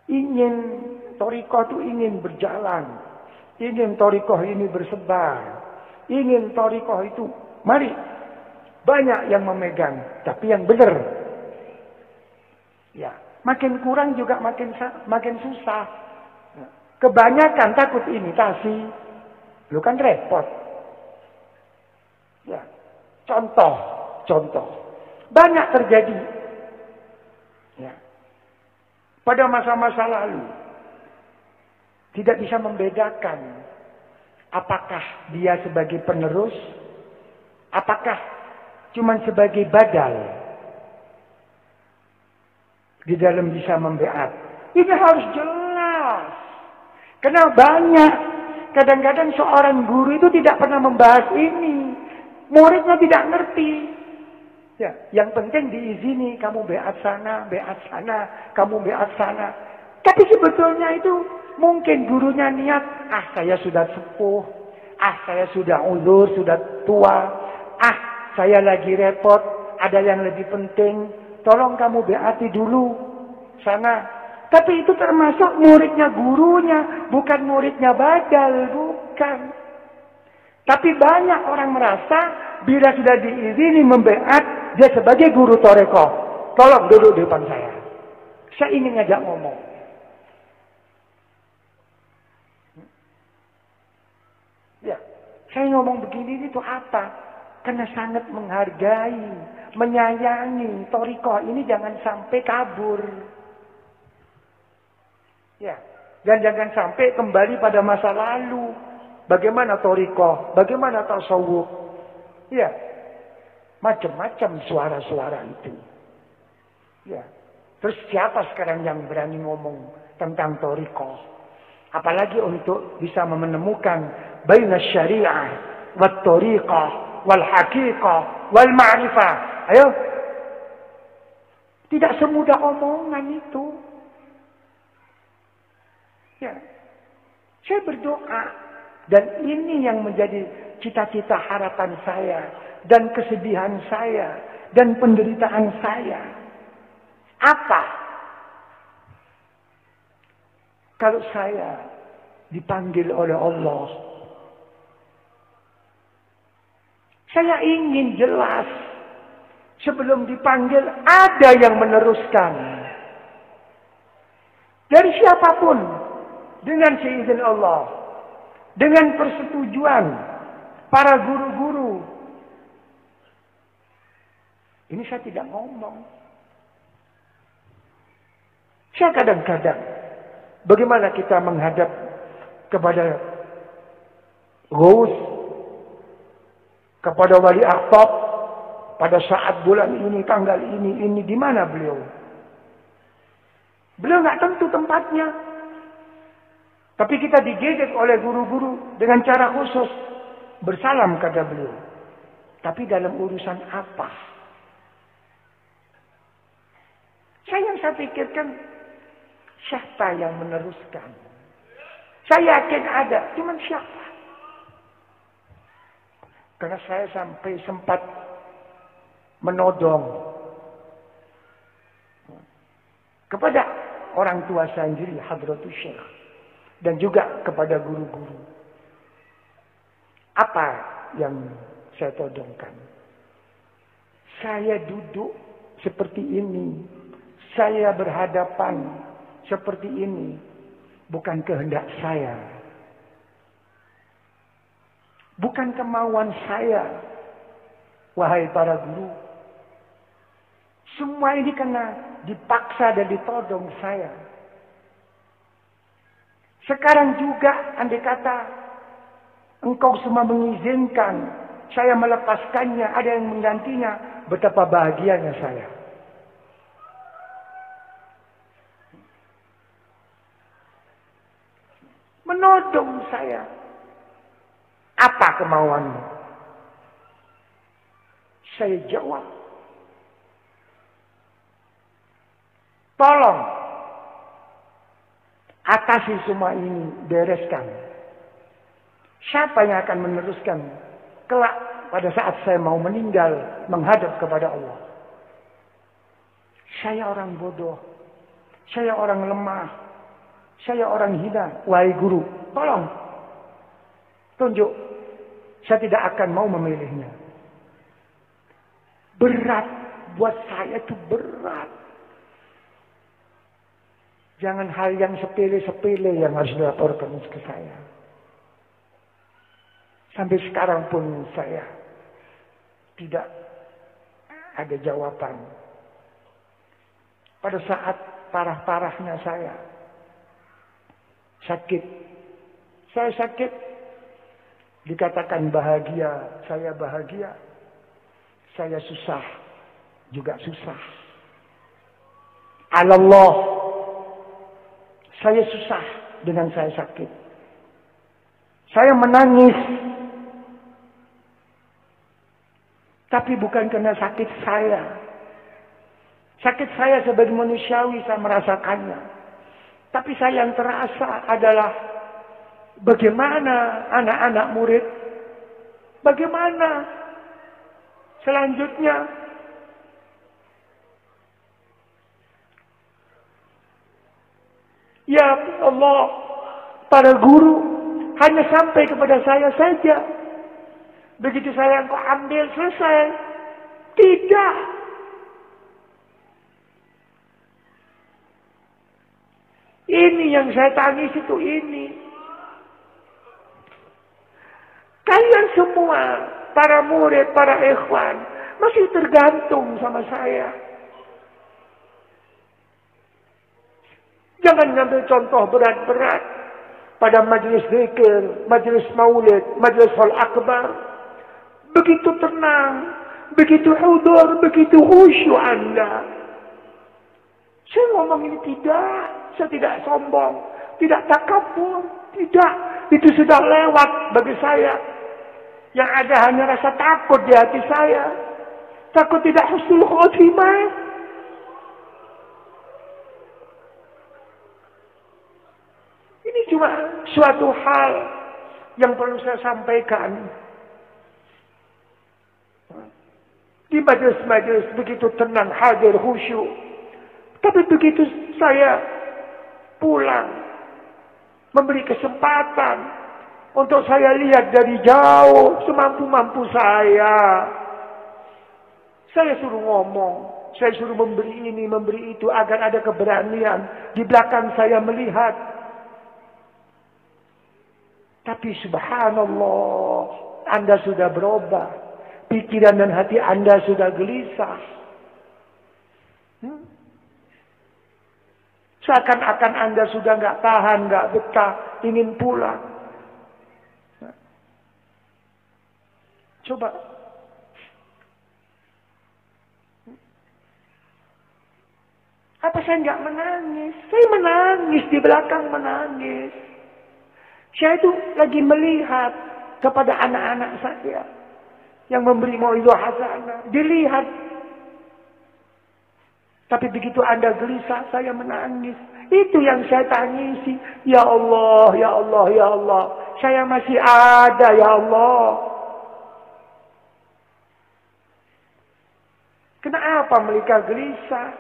Ingin thariqah itu ingin berjalan. Ingin thariqah ini bersebar. Ingin thariqah itu. Mari. Banyak yang memegang. Tapi yang benar. Ya. Makin kurang juga makin susah. Kebanyakan takut imitasi. Lu kan repot. Ya. Contoh. Banyak terjadi. Ya. Pada masa-masa lalu. Tidak bisa membedakan. Apakah dia sebagai penerus. Apakah cuma sebagai badal. Di dalam bisa membeat. Ini harus jelas. Karena banyak. Kadang-kadang seorang guru itu tidak pernah membahas ini. Muridnya tidak ngerti. Ya, yang penting diizini. Kamu beat sana, kamu beat sana. Tapi sebetulnya itu mungkin gurunya niat. Saya sudah sepuh. Saya sudah uzur, sudah tua. Saya lagi repot. Ada yang lebih penting. Tolong kamu beati dulu sana. Tapi itu termasuk muridnya gurunya. Bukan muridnya badal. Bukan. Tapi banyak orang merasa. Bila sudah diizini membeat. Dia sebagai guru thariqah. Tolong duduk di depan saya. Saya ingin ngajak ngomong. Ya. Saya ngomong begini itu apa? Karena sangat menghargai. Menyayangi. Thariqah ini jangan sampai kabur. Ya, dan jangan sampai kembali pada masa lalu. Bagaimana thariqah, bagaimana tasawuf. Ya, macam-macam suara-suara itu. Ya, terus siapa sekarang yang berani ngomong tentang thariqah? Apalagi untuk bisa menemukan baina syariah, wat thariqah, wal haqiqah, wal ma'rifah. Ayo, tidak semudah omongan itu. Ya. Saya berdoa. Dan ini yang menjadi cita-cita harapan saya. Dan kesedihan saya. Dan penderitaan saya. Apa? Kalau saya dipanggil oleh Allah. Saya ingin jelas. Sebelum dipanggil ada yang meneruskan. Dari siapapun. Dengan seizin Allah. Dengan persetujuan para guru-guru. Ini saya tidak ngomong. Saya kadang-kadang. Bagaimana kita menghadap kepada Ghaus. Kepada Wali Aqtab. Pada saat bulan ini, tanggal ini. Di mana beliau? Beliau nggak tentu tempatnya. Tapi kita dididik oleh guru-guru dengan cara khusus. Bersalam kata beliau. Tapi dalam urusan apa? Saya pikirkan. Siapa yang meneruskan? Saya yakin ada. Cuman siapa? Karena saya sampai sempat menodong. Kepada orang tua saya sendiri. Hadratus Syekh. Dan juga kepada guru-guru. Apa yang saya todongkan? Saya duduk seperti ini. Saya berhadapan seperti ini. Bukan kehendak saya. Bukan kemauan saya. Wahai para guru. Semua ini karena dipaksa dan ditodong saya. Sekarang juga andai kata engkau semua mengizinkan saya melepaskannya, ada yang menggantinya, betapa bahagianya saya. Menodong saya. Apa kemauanmu? Saya jawab. Tolong. Atasi semua ini, bereskan. Siapa yang akan meneruskan kelak pada saat saya mau meninggal menghadap kepada Allah? Saya orang bodoh. Saya orang lemah. Saya orang hina. Wahai guru, tolong. Tunjuk. Saya tidak akan mau memilihnya. Berat. Buat saya itu berat. Jangan hal yang sepele-sepele yang harus dilaporkan ke saya. Sampai sekarang pun saya tidak ada jawaban. Pada saat parah-parahnya saya sakit. Saya sakit. Dikatakan bahagia. Saya bahagia. Saya susah. Juga susah. Allah. Saya susah dengan saya sakit. Saya menangis. Tapi bukan karena sakit saya. Sakit saya sebagai manusiawi saya merasakannya. Tapi saya yang terasa adalah bagaimana anak-anak murid. Bagaimana selanjutnya. Ya Allah, para guru hanya sampai kepada saya saja. Begitu saya engkau ambil selesai. Tidak. Ini yang saya tangis itu ini. Kalian semua, para murid, para ikhwan, masih tergantung sama saya. Jangan ngambil contoh berat-berat pada majelis zikir, majelis maulid, majelis hal akbar. Begitu tenang, begitu hudur, begitu khusyuk Anda. Saya ngomong ini tidak, saya tidak sombong, tidak takabur, tidak. Itu sudah lewat bagi saya. Yang ada hanya rasa takut di hati saya. Takut tidak husnul khotimah. Ini cuma suatu hal yang perlu saya sampaikan. Di majelis-majelis begitu tenang, hadir, khusyuk. Tapi begitu saya pulang, memberi kesempatan untuk saya lihat dari jauh, semampu-mampu saya. Saya suruh ngomong, saya suruh memberi ini, memberi itu, agar ada keberanian. Di belakang saya melihat. Tapi subhanallah, Anda sudah berubah. Pikiran dan hati Anda sudah gelisah. Seakan-akan Anda sudah nggak tahan, nggak betah, ingin pulang. Coba. Apa saya nggak menangis? Saya menangis, di belakang menangis. Saya itu lagi melihat kepada anak-anak saya yang memberi mau'izah hasanah. Dilihat. Tapi begitu Anda gelisah, saya menangis. Itu yang saya tangisi. Ya Allah, ya Allah, ya Allah. Saya masih ada, ya Allah. Kenapa mereka gelisah?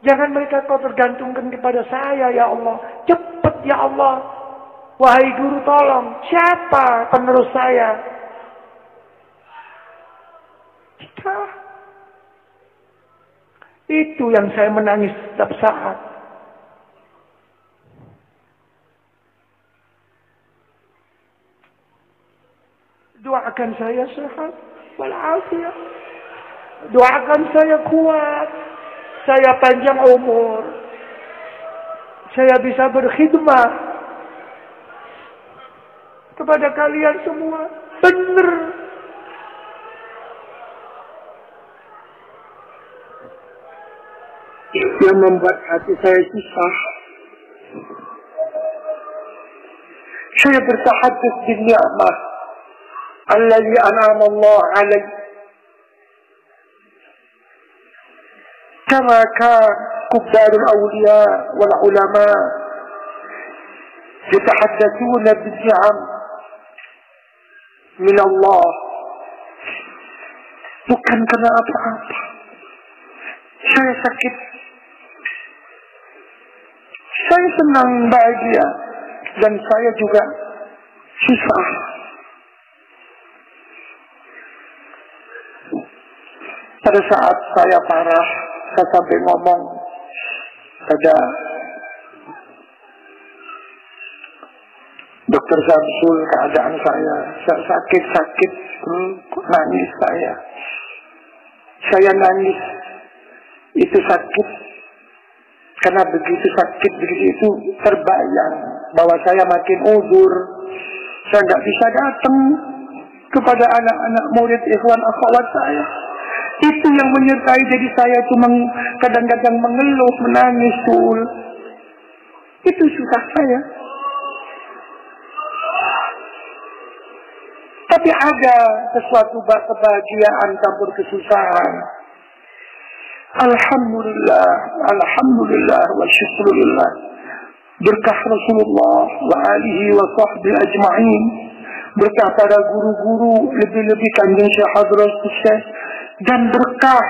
Jangan mereka kau tergantungkan kepada saya, ya Allah. Cepat, ya Allah. Wahai guru tolong, siapa penerus saya? Kita. Itu yang saya menangis setiap saat. Doakan saya sehat walafiat. Doakan saya kuat. Saya panjang umur. Saya bisa berkhidmat kepada kalian semua. Benar. Yang membuat hati saya susah. Saya bertahadduts bin ni'mah allazi an'ama Allah alaihi. Kama kan kubbarul awliya wal ulama yatahaddatsuna bin ni'am min Allah. Bukan karena apa-apa. Saya sakit. Saya senang, bahagia, dan saya juga susah. Pada saat saya parah, saya sampai ngomong pada Dokter Samsul keadaan saya sakit-sakit, nangis saya. Saya nangis, itu sakit. Karena begitu sakit, begitu terbayang bahwa saya makin udur. Saya nggak bisa datang kepada anak-anak murid ikhwan akhwat saya. Itu yang menyertai, jadi saya itu kadang-kadang mengeluh, menangis, tul. Itu susah saya. Tapi ada sesuatu kebahagiaan campur kesusahan. Alhamdulillah, alhamdulillah wa syukurillah. Berkah Rasulullah wa alihi wa sahbihi ajma'in. Berkah para guru-guru, lebih-lebih Kanjeng Syekh Hadratus Syekh, dan berkah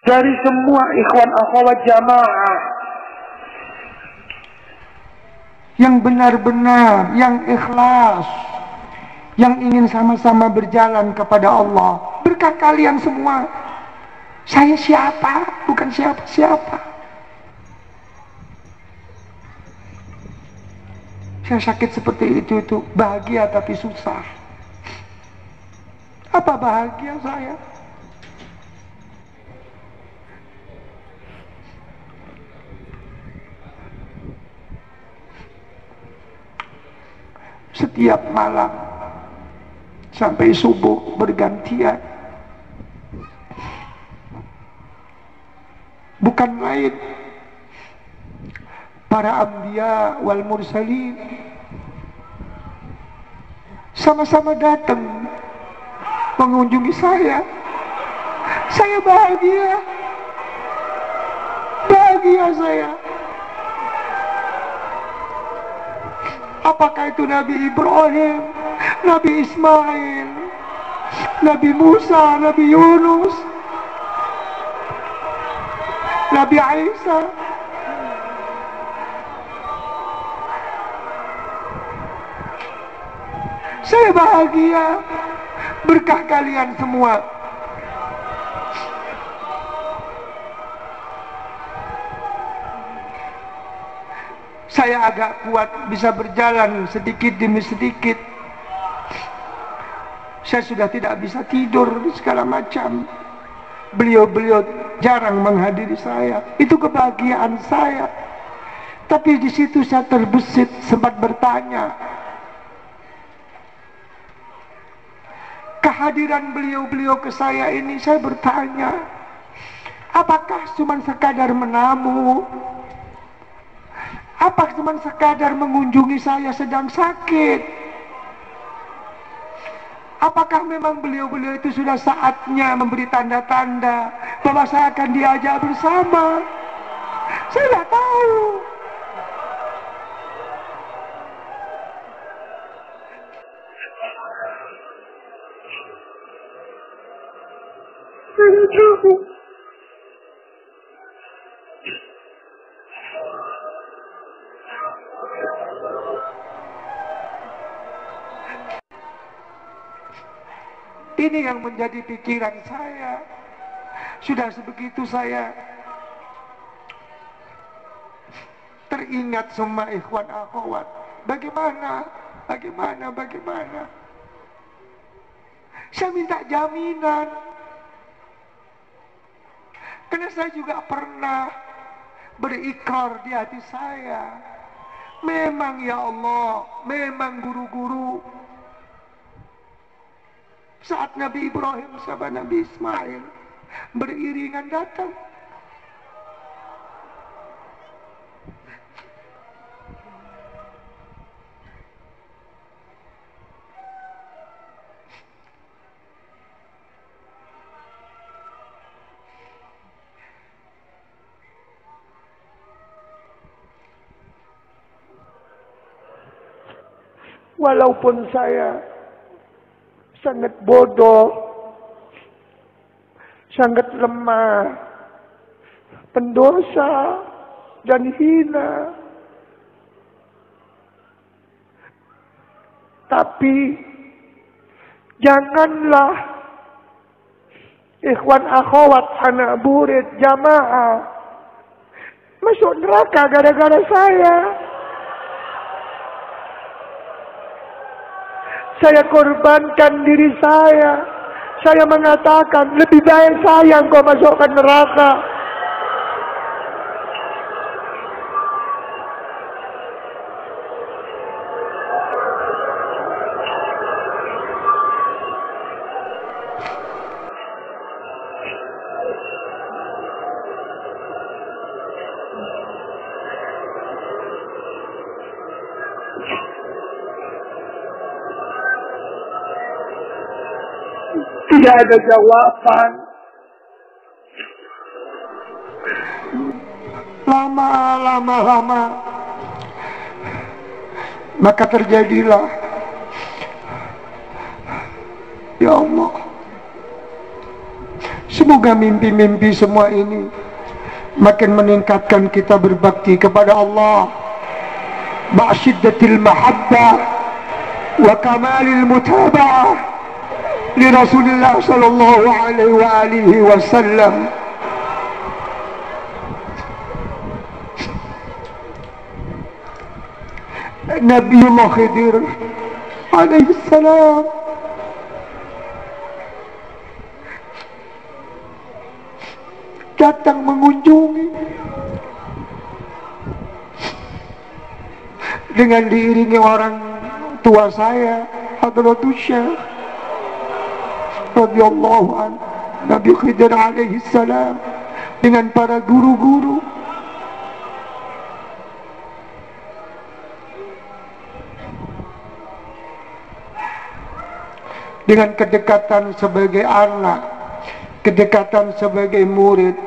dari semua ikhwan akhwat jamaah yang benar-benar, yang ikhlas, yang ingin sama-sama berjalan kepada Allah. Berkah kalian semua. Saya siapa? Bukan siapa-siapa. Saya sakit seperti itu bahagia tapi susah. Apa bahagia saya? Setiap malam sampai subuh bergantian, bukan lain para anbiya wal mursalin sama-sama datang mengunjungi saya. Saya bahagia saya. Apakah itu Nabi Ibrahim, Nabi Ismail, Nabi Musa, Nabi Yunus, Nabi Isa. Saya bahagia berkah kalian semua. Saya agak kuat, bisa berjalan sedikit demi sedikit. Saya sudah tidak bisa tidur segala macam. Beliau-beliau jarang menghadiri saya. Itu kebahagiaan saya. Tapi di situ saya terbesit, sempat bertanya. Kehadiran beliau-beliau ke saya ini, saya bertanya, apakah cuma sekadar menamu? Apa cuma sekadar mengunjungi saya sedang sakit? Apakah memang beliau-beliau itu sudah saatnya memberi tanda-tanda bahwa saya akan diajak bersama? Saya tidak tahu. Saya tidak tahu. Ini yang menjadi pikiran saya. Sudah sebegitu saya teringat semua ikhwan akhwat. Bagaimana? Saya minta jaminan. Karena saya juga pernah berikrar di hati saya. Memang ya Allah, memang guru-guru saat Nabi Ibrahim sama Nabi Ismail beriringan datang. Walaupun saya sangat bodoh, sangat lemah, pendosa, dan hina. Tapi janganlah ikhwan akhwat anak burit jamaah masuk neraka gara-gara saya. Saya korbankan diri saya. Saya mengatakan lebih baik saya engkau masukkan neraka. Tidak ada jawaban. Lama. Maka terjadilah. Ya Allah. Semoga mimpi-mimpi semua ini makin meningkatkan kita berbakti kepada Allah. Ma'syiddatil mahabbah wa kamalil mutaba'ah li Rasulullah sallallahu alaihi wasallam. Nabiullah Khidir alaihi salam datang mengunjungi dengan diiringi orang tua saya, Hadratus Syekh radhiyallahu anhu, Nabi Khidir alaihi salam, dengan para guru-guru. Dengan kedekatan sebagai anak, kedekatan sebagai murid,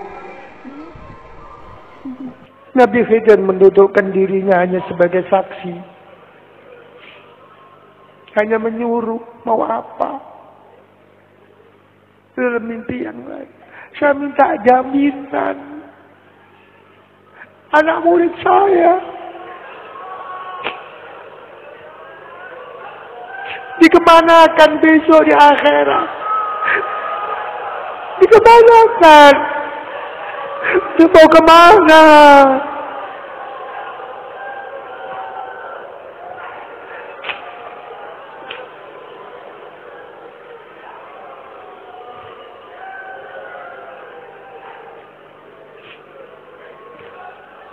Nabi Khidir mendudukkan dirinya hanya sebagai saksi, hanya menyuruh mau apa. Dalam mimpi yang lain, saya minta jaminan anak murid saya dikemanakan besok di akhirat. Dikemanakan? Dia mau kemana?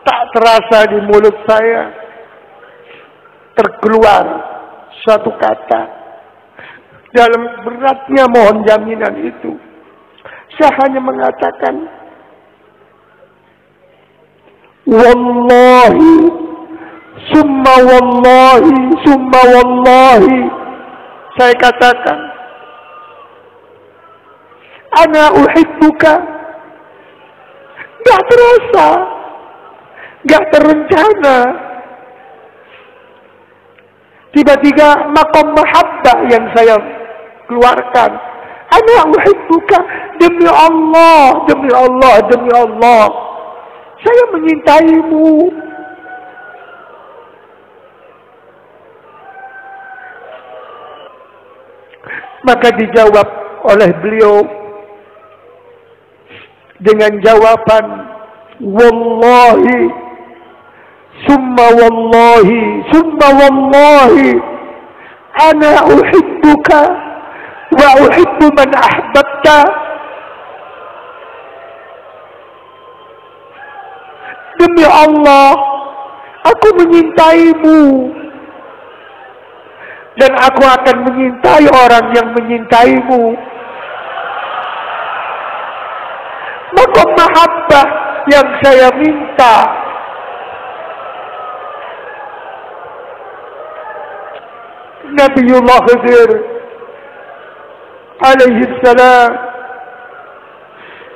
Tak terasa di mulut saya terkeluar suatu kata. Dalam beratnya mohon jaminan itu, saya hanya mengatakan, wallahi, summa wallahi, summa wallahi. Saya katakan, ana uhibbuka. Gak terasa, gak terencana. Tiba-tiba makom mahabbah yang saya keluarkan. Ana uhibbuka, demi Allah, demi Allah, demi Allah. Saya menyintaimu. Maka dijawab oleh beliau dengan jawaban, wallahi, summa wallahi, summa wallahi, ana uhibbuka wa uhibbu man ahbabta. Demi Allah, aku menyintaimu dan aku akan menyintai orang yang menyintaimu. Maka mahabbah yang saya minta, Nabiullah Khidir alaihi salam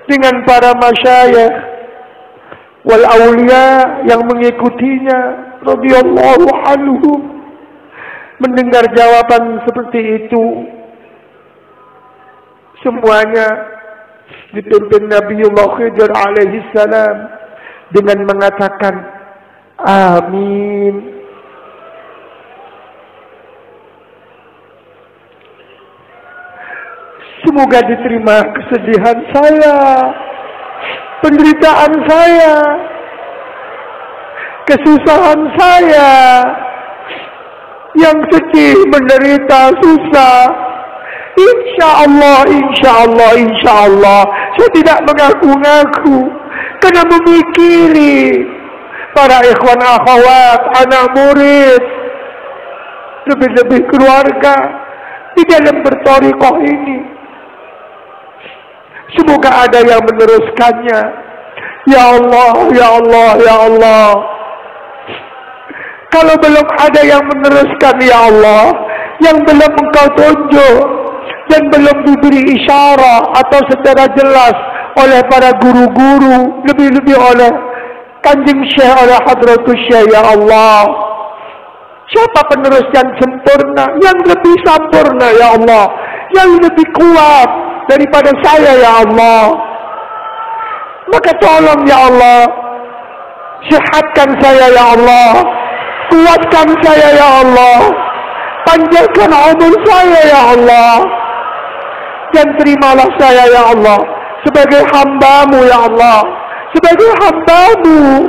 dengan para masyayikh wal awliya yang mengikutinya radhiyallahu anhum mendengar jawaban seperti itu, semuanya dipimpin Nabiullah Khidir alaihi salam dengan mengatakan amin. Semoga diterima kesedihan saya, penderitaan saya, kesusahan saya, yang sedih, menderita, susah. Insya Allah, insya Allah, insya Allah. Saya tidak mengaku-ngaku karena memikiri para ikhwan akhwat, anak murid, lebih-lebih keluarga di dalam berthariqah ini. Semoga ada yang meneruskannya. Ya Allah, ya Allah, ya Allah. Kalau belum ada yang meneruskan, ya Allah, yang belum Engkau tunjuk dan belum diberi isyarat atau secara jelas oleh para guru-guru, lebih-lebih oleh Kanjeng Syekh, oleh Hadratus Syekh, ya Allah. Siapa penerus yang sempurna, yang lebih sempurna, ya Allah, yang lebih kuat daripada saya, ya Allah. Maka tolong, ya Allah, sehatkan saya, ya Allah, kuatkan saya, ya Allah, panjangkan umur saya, ya Allah, dan terimalah saya, ya Allah, sebagai hamba-Mu, ya Allah, sebagai hamba-Mu,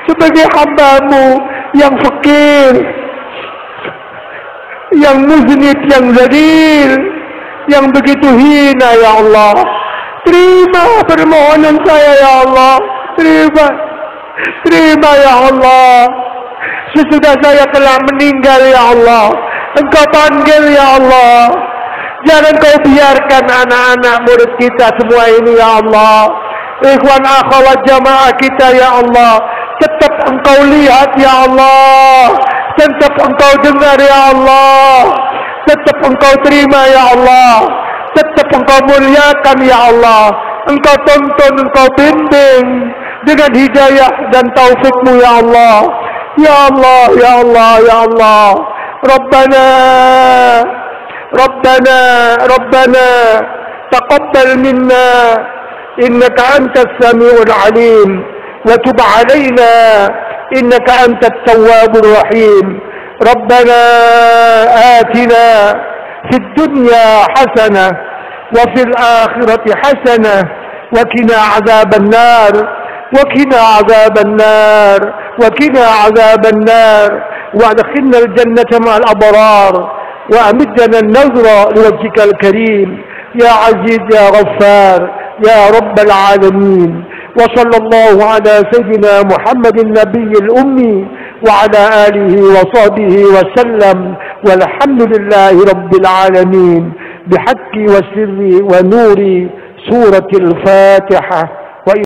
sebagai hamba-Mu yang fakir, yang muznib, yang zalil, yang begitu hina, ya Allah. Terima permohonan saya, ya Allah. Terima, ya Allah. Sesudah saya telah meninggal, ya Allah, Engkau panggil, ya Allah. Jangan Kau biarkan anak-anak murid kita semua ini, ya Allah, ikhwan akhwat jamaah kita, ya Allah, tetap Engkau lihat, ya Allah, tetap Engkau dengar, ya Allah, tetap Engkau terima, ya Allah, tetap Engkau muliakan, ya Allah. Engkau tuntun, Engkau bimbing dengan hidayah dan taufik-Mu, ya Allah. Ya Allah, ya Allah, ya Allah. Rabbana taqabbal minna innaka antas samiul alim wa tub alaina innaka antat tawwabur rahim. Rabbana atina fid dunya hasanah wa fil akhirati hasanah wa qina adzaban nar. وقنا عذاب النار وقنا عذاب النار وادخلنا الجنة مع الأبرار وأمدنا النظر لوجهك الكريم يا عزيز يا غفار يا رب العالمين. وصلى الله على سيدنا محمد النبي الأمي وعلى آله وصحبه وسلم والحمد لله رب العالمين بحق وسر ونور سورة الفاتحة.